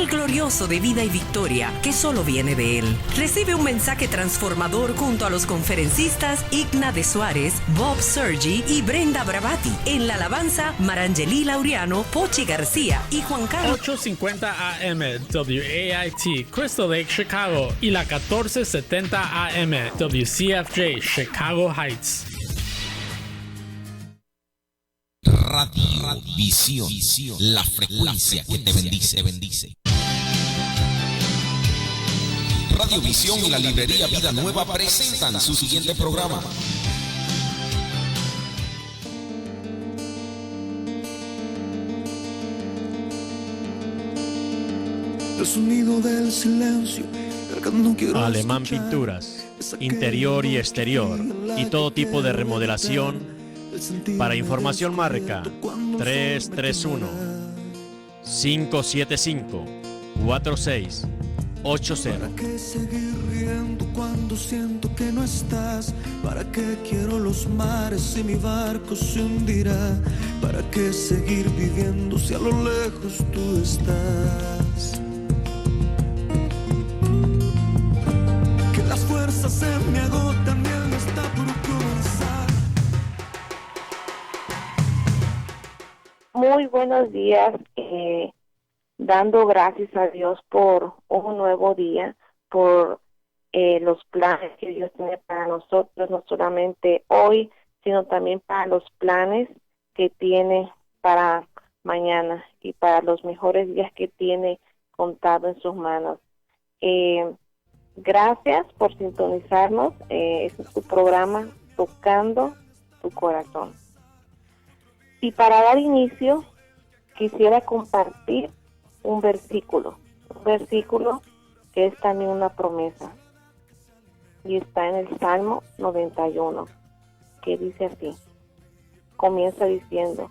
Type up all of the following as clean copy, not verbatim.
el glorioso de vida y victoria que solo viene de Él. Recibe un mensaje transformador junto a los conferencistas Igna de Suárez, Bob Sergi y Brenda Bravati. En la alabanza, Marangeli Laureano, Pochi García y Juan Carlos. 850 AM WAIT Crystal Lake, Chicago y la 1470 AM WCFJ Chicago Heights. Radio Visión, la frecuencia que te bendice. Radio Visión y la librería Vida Nueva presentan su siguiente programa. El sonido del silencio. Alemán Pinturas, interior y exterior y todo tipo de remodelación. Para información marca 331-575-4680. ¿Para qué seguir riendo cuando siento que no estás? ¿Para qué quiero los mares y mi barco se hundirá? ¿Para qué seguir viviendo si a lo lejos tú estás? Que las fuerzas se me agotan y él está por comenzar. Muy buenos días, dando gracias a Dios por un nuevo día, por los planes que Dios tiene para nosotros, no solamente hoy, sino también para los planes que tiene para mañana y para los mejores días que tiene contado en sus manos. Gracias por sintonizarnos, este es tu programa Tocando tu Corazón. Y para dar inicio, quisiera compartir un versículo que es también una promesa. Y está en el Salmo 91, que dice así. Comienza diciendo: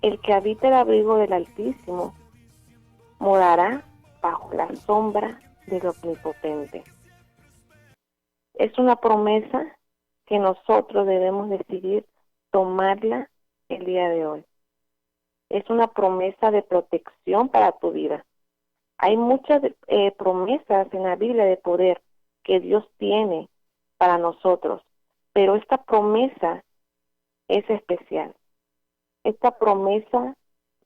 el que habita el abrigo del Altísimo morará bajo la sombra del Omnipotente. Es una promesa que nosotros debemos decidir tomarla el día de hoy. Es una promesa de protección para tu vida. Hay muchas promesas en la Biblia de poder que Dios tiene para nosotros, pero esta promesa es especial. Esta promesa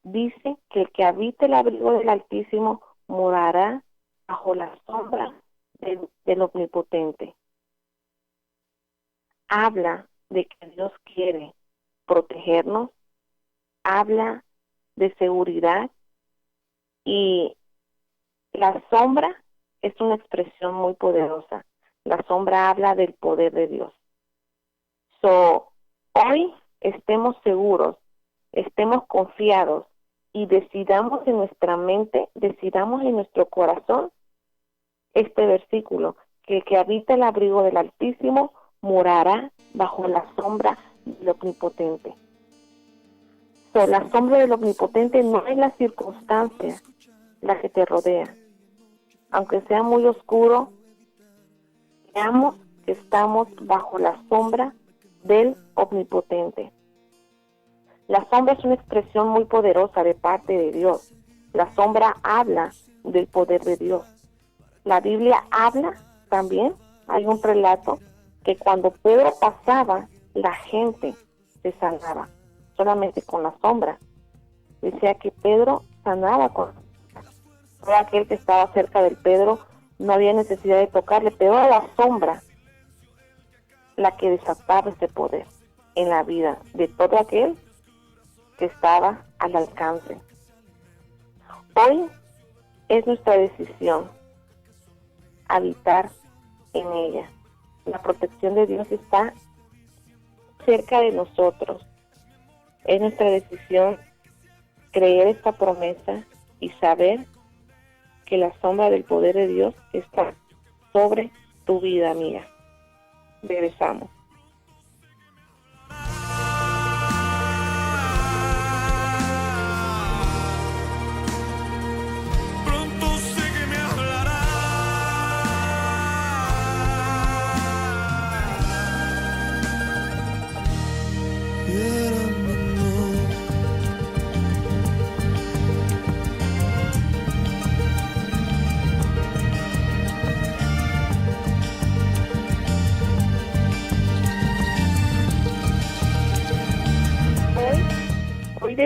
dice que el que habite el abrigo del Altísimo morará bajo la sombra del Omnipotente. Habla de que Dios quiere protegernos, habla de seguridad, y la sombra es una expresión muy poderosa. La sombra habla del poder de Dios. Hoy estemos seguros, estemos confiados y decidamos en nuestra mente, decidamos en nuestro corazón este versículo, que el que habita el abrigo del Altísimo morará bajo la sombra del Omnipotente. La sombra del Omnipotente no es la circunstancia la que te rodea. Aunque sea muy oscuro, veamos que estamos bajo la sombra del Omnipotente. La sombra es una expresión muy poderosa de parte de Dios. La sombra habla del poder de Dios. La Biblia habla también, hay un relato, que cuando Pedro pasaba, la gente se sanaba solamente con la sombra. Decía que Pedro sanaba con todo aquel que estaba cerca del Pedro, no había necesidad de tocarle, pero era la sombra la que desataba ese poder en la vida de todo aquel que estaba al alcance. Hoy es nuestra decisión habitar en ella. La protección de Dios está cerca de nosotros. Es nuestra decisión creer esta promesa y saber que la sombra del poder de Dios está sobre tu vida, amiga. Regresamos.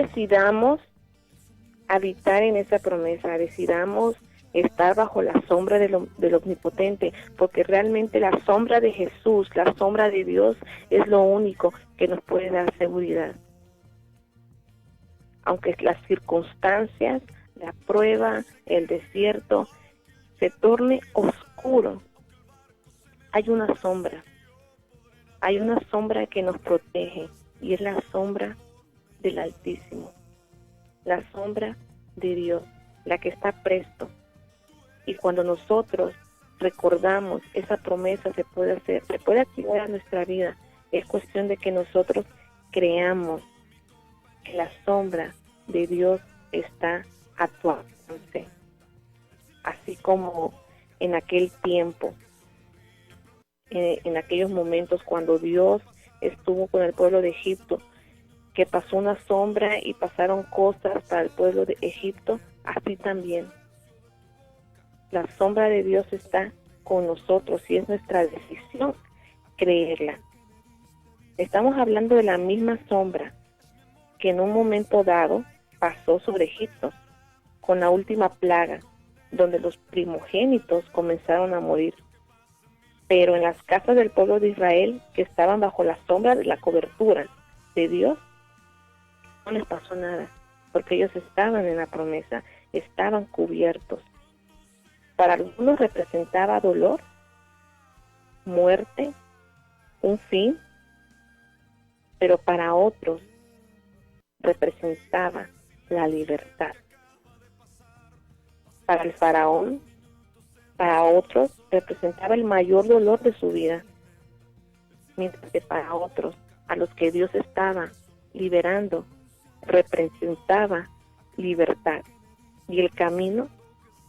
decidamos habitar en esa promesa, decidamos estar bajo la sombra del Omnipotente, porque realmente la sombra de Jesús, la sombra de Dios es lo único que nos puede dar seguridad. Aunque las circunstancias, la prueba, el desierto se torne oscuro, hay una sombra que nos protege, y es la sombra del Altísimo, la sombra de Dios, la que está presto. Y cuando nosotros recordamos esa promesa, se puede activar a nuestra vida. Es cuestión de que nosotros creamos que la sombra de Dios está actuándose. Así como en aquel tiempo, en aquellos momentos cuando Dios estuvo con el pueblo de Egipto, que pasó una sombra y pasaron cosas para el pueblo de Egipto, así también la sombra de Dios está con nosotros y es nuestra decisión creerla. Estamos hablando de la misma sombra que en un momento dado pasó sobre Egipto con la última plaga, donde los primogénitos comenzaron a morir. Pero en las casas del pueblo de Israel, que estaban bajo la sombra de la cobertura de Dios, no les pasó nada, porque ellos estaban en la promesa, estaban cubiertos. Para algunos representaba dolor, muerte, un fin, pero para otros representaba la libertad. Para el faraón, para otros representaba el mayor dolor de su vida, mientras que para otros, a los que Dios estaba liberando, representaba libertad y el camino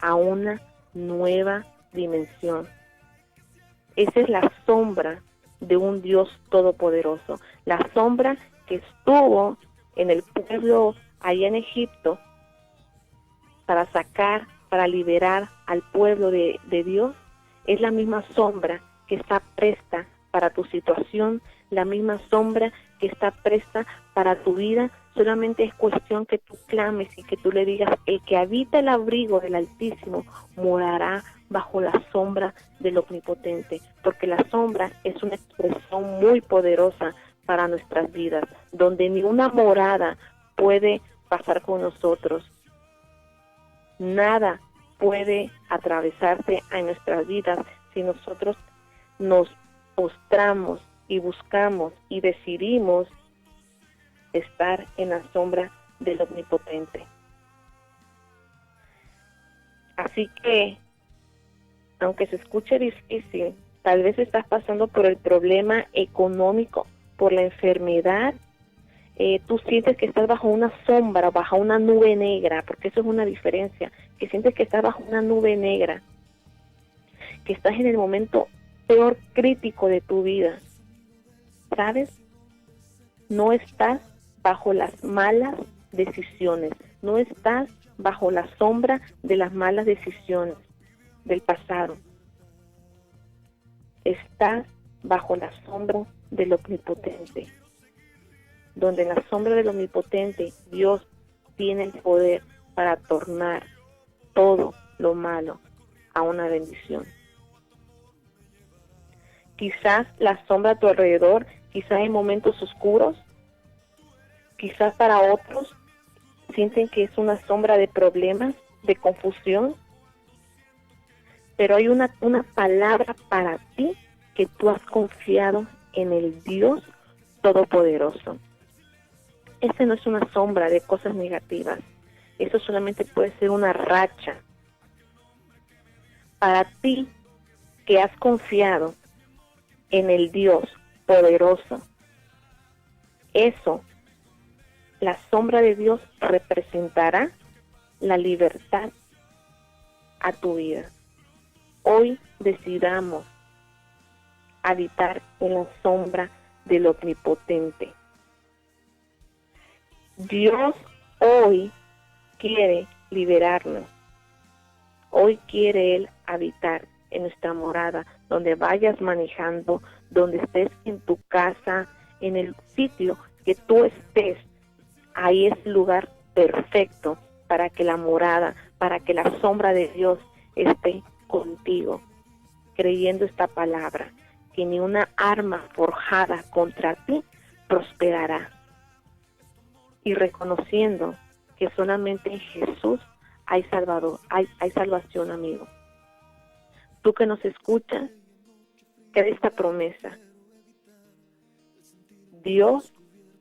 a una nueva dimensión. Esa es la sombra de un Dios todopoderoso, la sombra que estuvo en el pueblo allá en Egipto para liberar al pueblo de Dios. Es la misma sombra que está presta para tu situación, la misma sombra que está presta para tu vida. Solamente es cuestión que tú clames y que tú le digas: el que habita el abrigo del Altísimo morará bajo la sombra del Omnipotente, porque la sombra es una expresión muy poderosa para nuestras vidas, donde ni una morada puede pasar con nosotros. Nada puede atravesarse en nuestras vidas si nosotros nos postramos y buscamos y decidimos estar en la sombra del Omnipotente. Así que, aunque se escuche difícil, tal vez estás pasando por el problema económico, por la enfermedad, tú sientes que estás bajo una sombra, bajo una nube negra, porque eso es una diferencia, que sientes que estás bajo una nube negra, que estás en el momento peor crítico de tu vida, ¿sabes? No estás bajo las malas decisiones, no estás bajo la sombra de las malas decisiones del pasado, estás bajo la sombra del Omnipotente, donde en la sombra del Omnipotente Dios tiene el poder para tornar todo lo malo a una bendición. Quizás la sombra a tu alrededor, quizás en momentos oscuros, quizás para otros sienten que es una sombra de problemas, de confusión, pero hay una palabra para ti, que tú has confiado en el Dios Todopoderoso. Esa no es una sombra de cosas negativas, eso solamente puede ser una racha. Para ti que has confiado en el Dios poderoso, eso, la sombra de Dios representará la libertad a tu vida. Hoy decidamos habitar en la sombra del Omnipotente. Dios hoy quiere liberarnos. Hoy quiere Él habitar en nuestra morada, donde vayas manejando, donde estés en tu casa, en el sitio que tú estés. ahí es el lugar perfecto para que la morada, para que la sombra de Dios esté contigo, creyendo esta palabra, que ni una arma forjada contra ti prosperará, y reconociendo que solamente en Jesús hay salvación, amigo. Tú que nos escuchas, cree esta promesa. Dios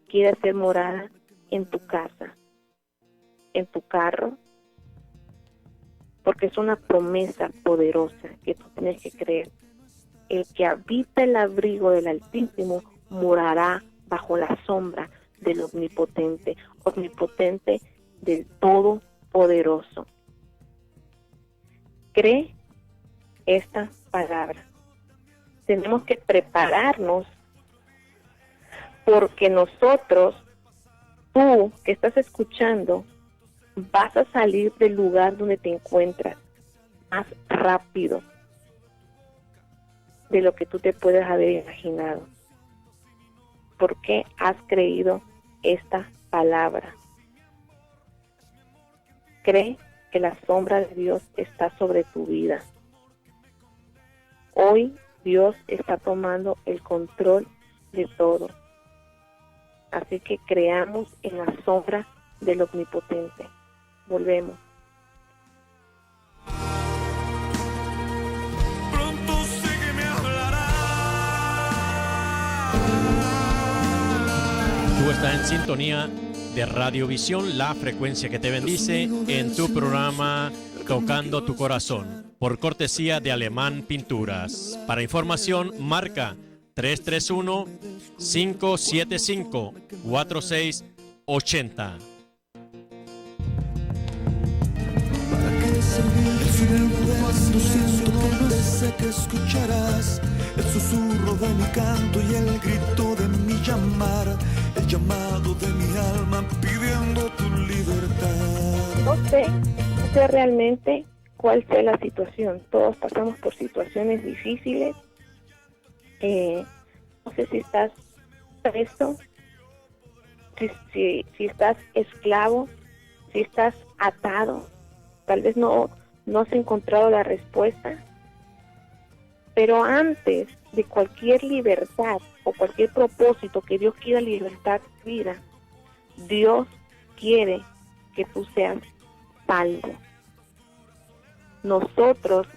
quiere hacer morada en tu casa, en tu carro, porque es una promesa poderosa que tú tienes que creer. El que habita el abrigo del Altísimo morará bajo la sombra del Omnipotente, Omnipotente del Todopoderoso. Cree esta palabra. Tenemos que prepararnos, porque nosotros, tú que estás escuchando, vas a salir del lugar donde te encuentras más rápido de lo que tú te puedes haber imaginado, porque has creído esta palabra. Cree que la sombra de Dios está sobre tu vida. Hoy Dios está tomando el control de todo. Así que creamos en la sombra del Omnipotente. Volvemos. Pronto sé que me hablará. Tú estás en sintonía de Radiovisión, la frecuencia que te bendice, en tu programa Tocando tu Corazón, por cortesía de Alemán Pinturas. Para información, marca 331-575-4680. Cuando siento que no sé que escucharás el susurro de mi canto y el grito de mi llamar, el llamado de mi alma pidiendo tu libertad. No sé realmente cuál sea la situación. Todos pasamos por situaciones difíciles. No sé si estás preso, si estás esclavo, si estás atado. Tal vez no has encontrado la respuesta. Pero antes de cualquier libertad o cualquier propósito que Dios quiera libertar tu vida, Dios quiere que tú seas salvo. Nosotros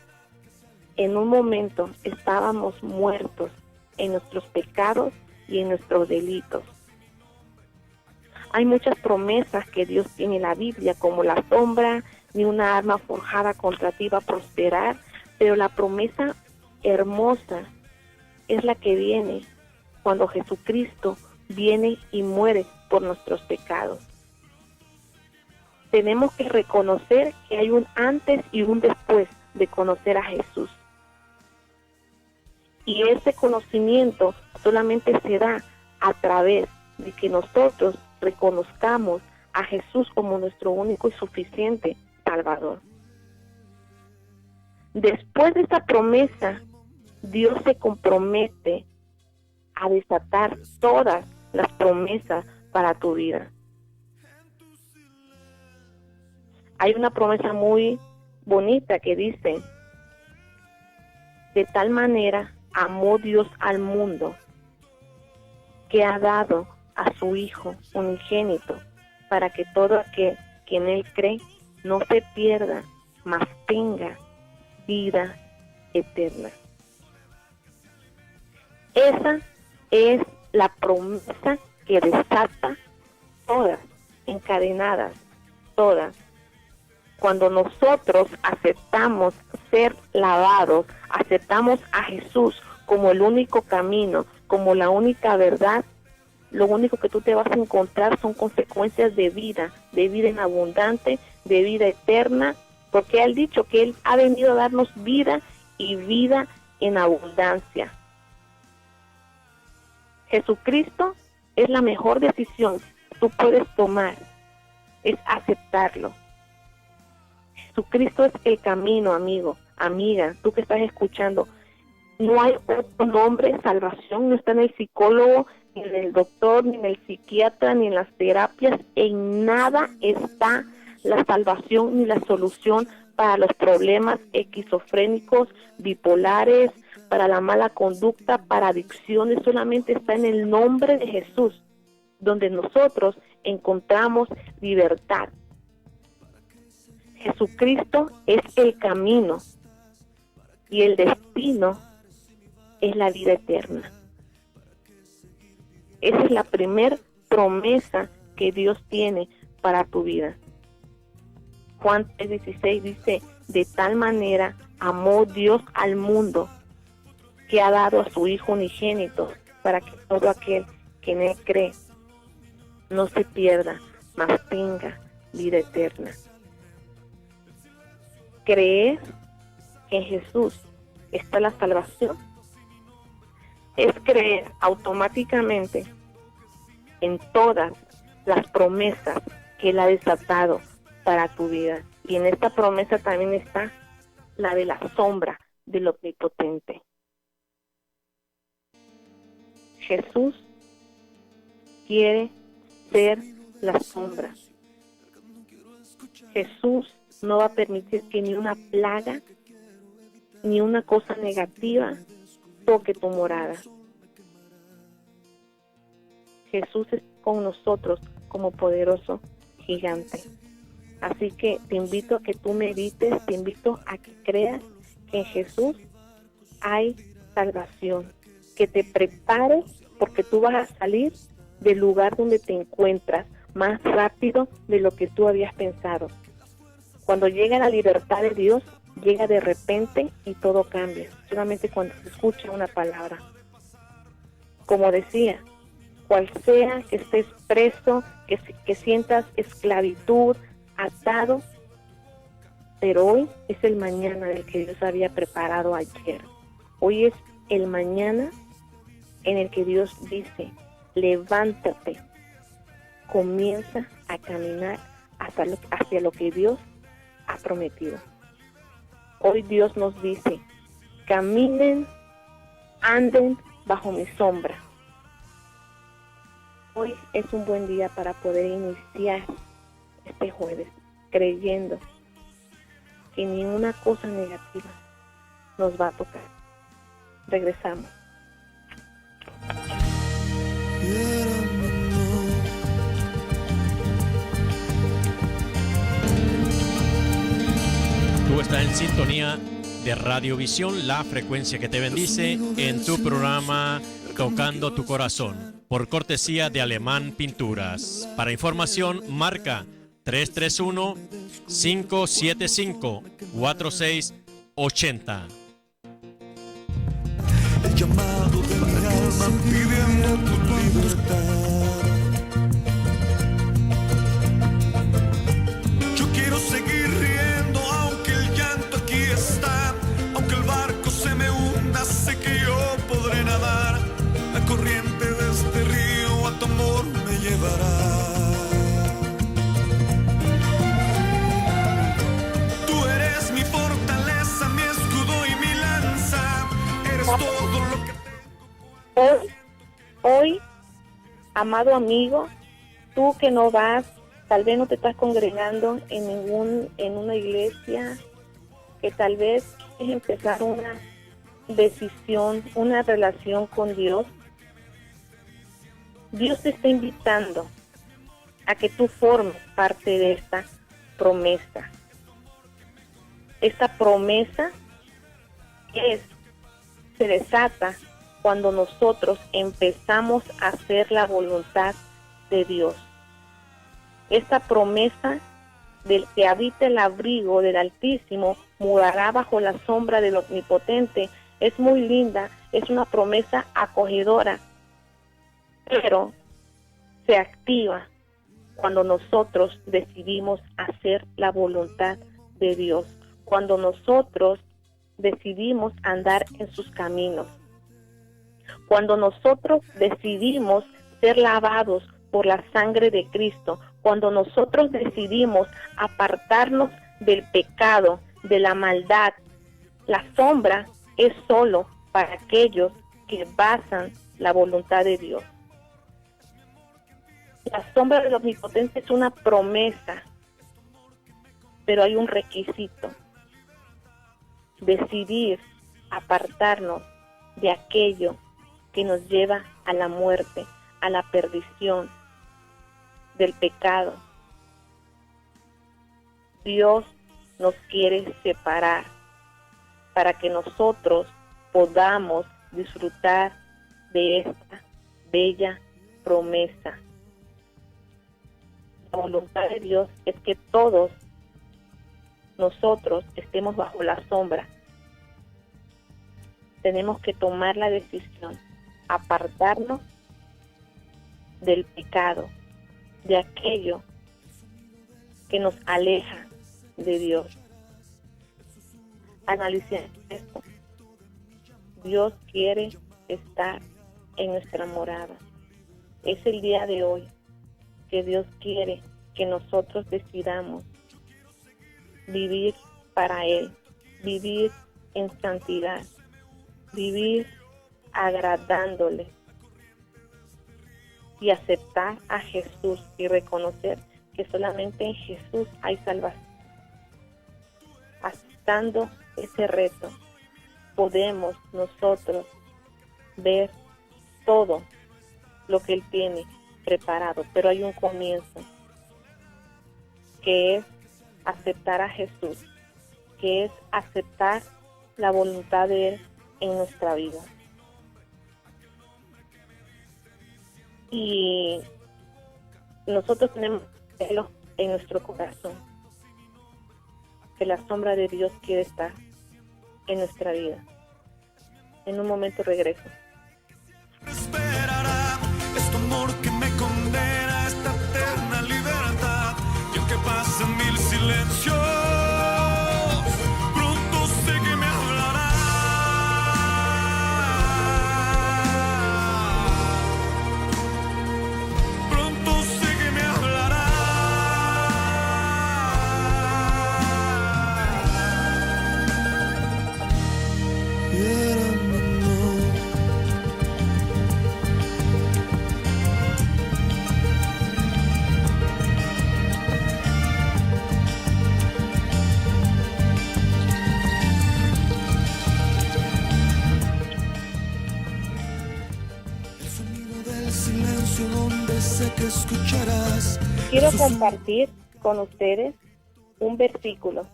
en un momento estábamos muertos en nuestros pecados y en nuestros delitos. Hay muchas promesas que Dios tiene en la Biblia, como la sombra, ni una arma forjada contra ti va a prosperar, pero la promesa hermosa es la que viene cuando Jesucristo viene y muere por nuestros pecados. Tenemos que reconocer que hay un antes y un después de conocer a Jesús. Y ese conocimiento solamente se da a través de que nosotros reconozcamos a Jesús como nuestro único y suficiente Salvador. Después de esta promesa, Dios se compromete a desatar todas las promesas para tu vida. Hay una promesa muy bonita que dice: de tal manera amó Dios al mundo que ha dado a su Hijo unigénito, para que todo aquel que en Él cree no se pierda, mas tenga vida eterna. Esa es la promesa que desata todas, encadenadas, todas. Cuando nosotros aceptamos ser lavados, aceptamos a Jesús como el único camino, como la única verdad, lo único que tú te vas a encontrar son consecuencias de vida en abundante, de vida eterna, porque Él ha dicho que Él ha venido a darnos vida y vida en abundancia. Jesucristo es la mejor decisión que tú puedes tomar, es aceptarlo. Jesucristo es el camino, amigo, amiga, tú que estás escuchando. No hay otro nombre, salvación, no está en el psicólogo, ni en el doctor, ni en el psiquiatra, ni en las terapias. En nada está la salvación ni la solución para los problemas esquizofrénicos, bipolares, para la mala conducta, para adicciones. Solamente está en el nombre de Jesús, donde nosotros encontramos libertad. Jesucristo es el camino y el destino es la vida eterna. Esa es la primer promesa que Dios tiene para tu vida. Juan 3:16 dice: de tal manera amó Dios al mundo que ha dado a su Hijo unigénito, para que todo aquel que en él cree no se pierda, mas tenga vida eterna. Creer que en Jesús está la salvación es creer automáticamente en todas las promesas que Él ha desatado para tu vida. Y en esta promesa también está la de la sombra del Omnipotente. Jesús quiere ser la sombra. Jesús no va a permitir que ni una plaga, ni una cosa negativa toque tu morada. Jesús es con nosotros como poderoso gigante. Así que te invito a que tú medites, te invito a que creas que en Jesús hay salvación, que te prepares porque tú vas a salir del lugar donde te encuentras más rápido de lo que tú habías pensado. Cuando llega la libertad de Dios, llega de repente y todo cambia, solamente cuando se escucha una palabra. Como decía, cual sea que estés preso, que sientas esclavitud, atado, pero hoy es el mañana del que Dios había preparado ayer. Hoy es el mañana en el que Dios dice: levántate, comienza a caminar hacia lo que Dios ha prometido. Hoy Dios nos dice: caminen, anden bajo mi sombra. Hoy es un buen día para poder iniciar este jueves creyendo que ni una cosa negativa nos va a tocar. Regresamos. Tú estás en sintonía de Radiovisión, la frecuencia que te bendice, en tu programa Tocando tu Corazón, por cortesía de Alemán Pinturas. Para información, marca 331-575-4680. El llamado de mi alma pidiendo tu libertad. Yo quiero seguir riendo aunque el llanto aquí está, aunque el barco se me hunda, sé que yo podré nadar. La corriente de este río a tu amor me llevará. Tú eres mi fortaleza, mi escudo y mi lanza. Eres todo lo que tengo. Hoy, amado amigo, tú que no vas, tal vez no te estás congregando en una iglesia, que tal vez es empezar una decisión, una relación con Dios. Dios te está invitando a que tú formes parte de esta promesa. Esta promesa se desata cuando nosotros empezamos a hacer la voluntad de Dios. Esta promesa del que habita el abrigo del Altísimo morará bajo la sombra del Omnipotente es muy linda, es una promesa acogedora, pero se activa cuando nosotros decidimos hacer la voluntad de Dios, cuando nosotros decidimos andar en sus caminos, cuando nosotros decidimos ser lavados por la sangre de Cristo, cuando nosotros decidimos apartarnos del pecado, de la maldad. La sombra es solo para aquellos que basan la voluntad de Dios. La sombra del Omnipotente es una promesa, pero hay un requisito: decidir apartarnos de aquello que nos lleva a la muerte, a la perdición, del pecado. Dios nos quiere separar para que nosotros podamos disfrutar de esta bella promesa. La voluntad de Dios es que todos nosotros estemos bajo la sombra. Tenemos que tomar la decisión, apartarnos del pecado, de aquello que nos aleja de Dios. Analicemos esto. Dios quiere estar en nuestra morada. Es el día de hoy que Dios quiere que nosotros decidamos vivir para Él, vivir en santidad, vivir agradándole y aceptar a Jesús y reconocer que solamente en Jesús hay salvación. Aceptando ese reto, podemos nosotros ver todo lo que Él tiene preparado, pero hay un comienzo, que es aceptar a Jesús, que es aceptar la voluntad de Él en nuestra vida. Y nosotros tenemos que verlo en nuestro corazón, que la sombra de Dios quiere estar en nuestra vida. En un momento regreso. Esperará, es tu amor que me condena a esta eterna libertad. Y aunque pasen mil silencios, pronto sé que me hablará. Pronto sé que me hablará. Donde sé que escucharás. Quiero compartir con ustedes un versículo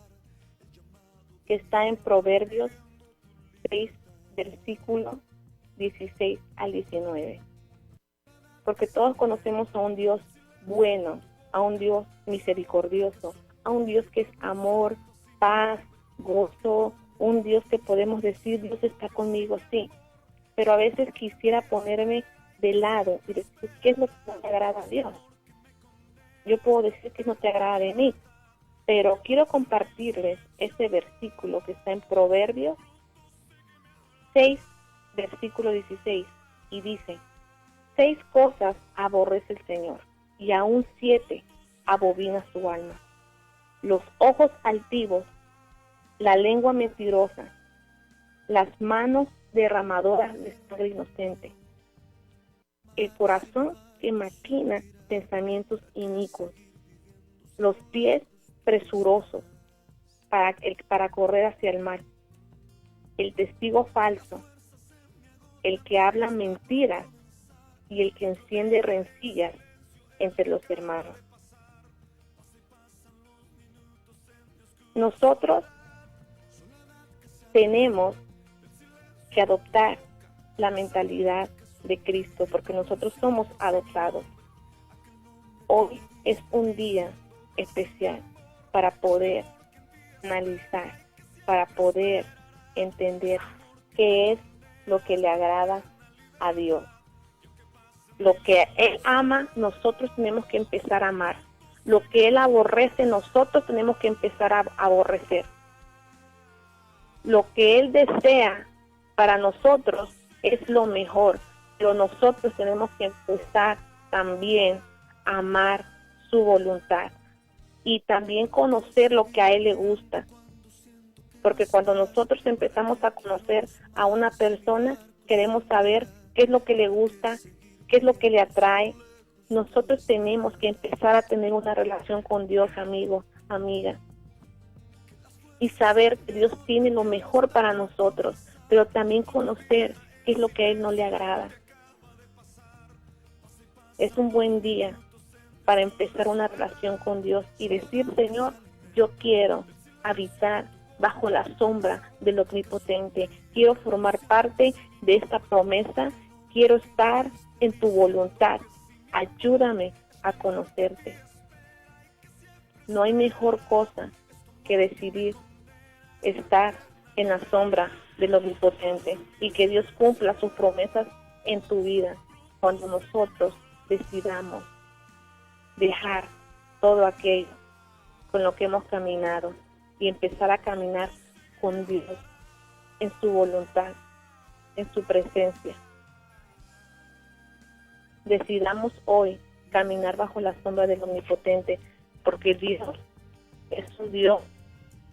que está en Proverbios 6, versículo 16 al 19. Porque todos conocemos a un Dios bueno, a un Dios misericordioso, a un Dios que es amor, paz, gozo, un Dios que podemos decir, Dios está conmigo, sí. Pero a veces quisiera ponerme de lado y decir, ¿qué es lo que no te agrada a Dios? Yo puedo decir que no te agrada de mí, pero quiero compartirles ese versículo que está en Proverbios 6, versículo 16, y dice: 6 cosas aborrece el Señor, y aún 7 abobina su alma: los ojos altivos, la lengua mentirosa, las manos derramadoras de sangre inocente, el corazón que maquina pensamientos inicuos, los pies presurosos para correr hacia el mal, el testigo falso, el que habla mentiras y el que enciende rencillas entre los hermanos. Nosotros tenemos que adoptar la mentalidad de Cristo, porque nosotros somos adoptados. Hoy es un día especial para poder analizar, para poder entender qué es lo que le agrada a Dios. Lo que Él ama, nosotros tenemos que empezar a amar. Lo que Él aborrece, nosotros tenemos que empezar a aborrecer. Lo que Él desea para nosotros es lo mejor, pero nosotros tenemos que empezar también a amar su voluntad y también conocer lo que a Él le gusta. Porque cuando nosotros empezamos a conocer a una persona, queremos saber qué es lo que le gusta, qué es lo que le atrae. Nosotros tenemos que empezar a tener una relación con Dios, amigo, amiga, y saber que Dios tiene lo mejor para nosotros, pero también conocer qué es lo que a Él no le agrada. Es un buen día para empezar una relación con Dios y decir: Señor, yo quiero habitar bajo la sombra del Omnipotente, quiero formar parte de esta promesa, quiero estar en tu voluntad, ayúdame a conocerte. No hay mejor cosa que decidir estar en la sombra del Omnipotente y que Dios cumpla sus promesas en tu vida cuando nosotros decidamos dejar todo aquello con lo que hemos caminado y empezar a caminar con Dios en su voluntad, en su presencia. Decidamos hoy caminar bajo la sombra del Omnipotente, porque Dios es un Dios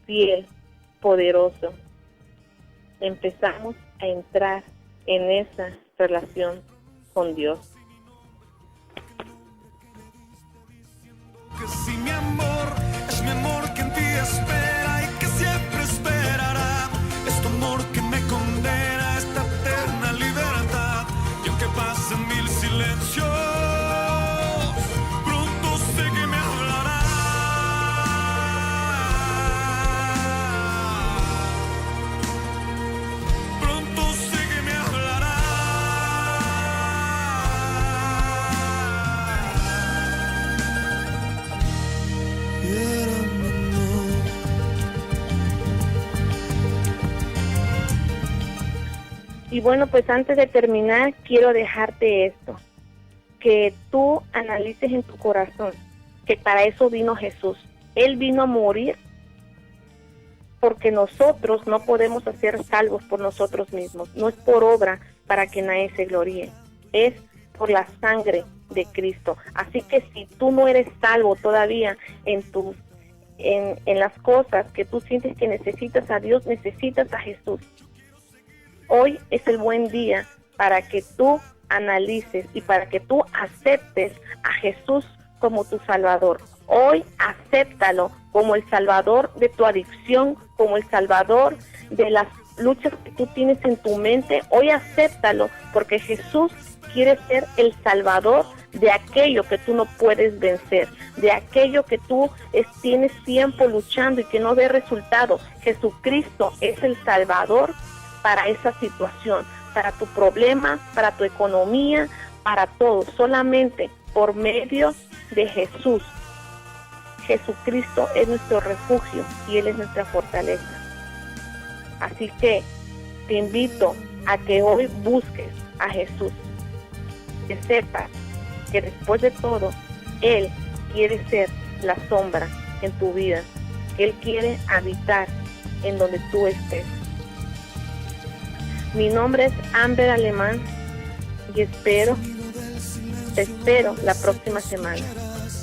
fiel, poderoso. Empezamos a entrar en esa relación con Dios. Que si mi amor es mi amor que en ti espera y que siempre esperará, es tu amor que me condena a esta eterna libertad. Y aunque pasen mil silencios, pronto sé que me hablará. Pronto sé que me hablará. Y bueno, pues antes de terminar, quiero dejarte esto, que tú analices en tu corazón que para eso vino Jesús. Él vino a morir porque nosotros no podemos ser salvos por nosotros mismos. No es por obra para que nadie se gloríe, es por la sangre de Cristo. Así que si tú no eres salvo todavía en las cosas que tú sientes que necesitas a Dios, necesitas a Jesús. Hoy es el buen día para que tú analices y para que tú aceptes a Jesús como tu Salvador. Hoy acéptalo como el Salvador de tu adicción, como el Salvador de las luchas que tú tienes en tu mente. Hoy acéptalo porque Jesús quiere ser el Salvador de aquello que tú no puedes vencer, de aquello que tú tienes tiempo luchando y que no ve resultado. Jesucristo es el Salvador para esa situación, para tu problema, para tu economía, para todo. Solamente por medio de Jesús. Jesucristo es nuestro refugio y Él es nuestra fortaleza. Así que te invito a que hoy busques a Jesús, que sepas que después de todo Él quiere ser la sombra en tu vida, que Él quiere habitar en donde tú estés. Mi nombre es Amber Alemán y te espero la próxima semana.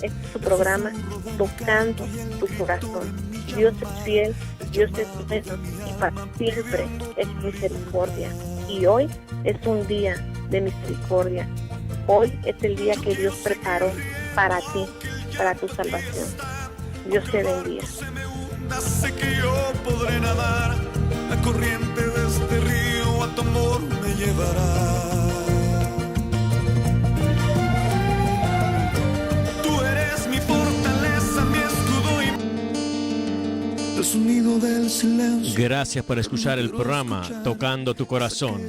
Este es su programa Tocando tu Corazón. Dios es fiel, Dios es bueno y para siempre es misericordia. Y hoy es un día de misericordia. Hoy es el día que Dios preparó para ti, para tu salvación. Dios te bendiga. Sé que yo podré nadar, la corriente de este río a tu amor me llevará. Tú eres mi fortaleza, mi escudo y el sonido del silencio. Gracias por escuchar el programa Tocando tu Corazón.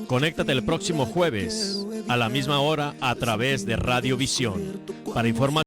Conéctate el próximo jueves a la misma hora a través de Radio Visión. Para informar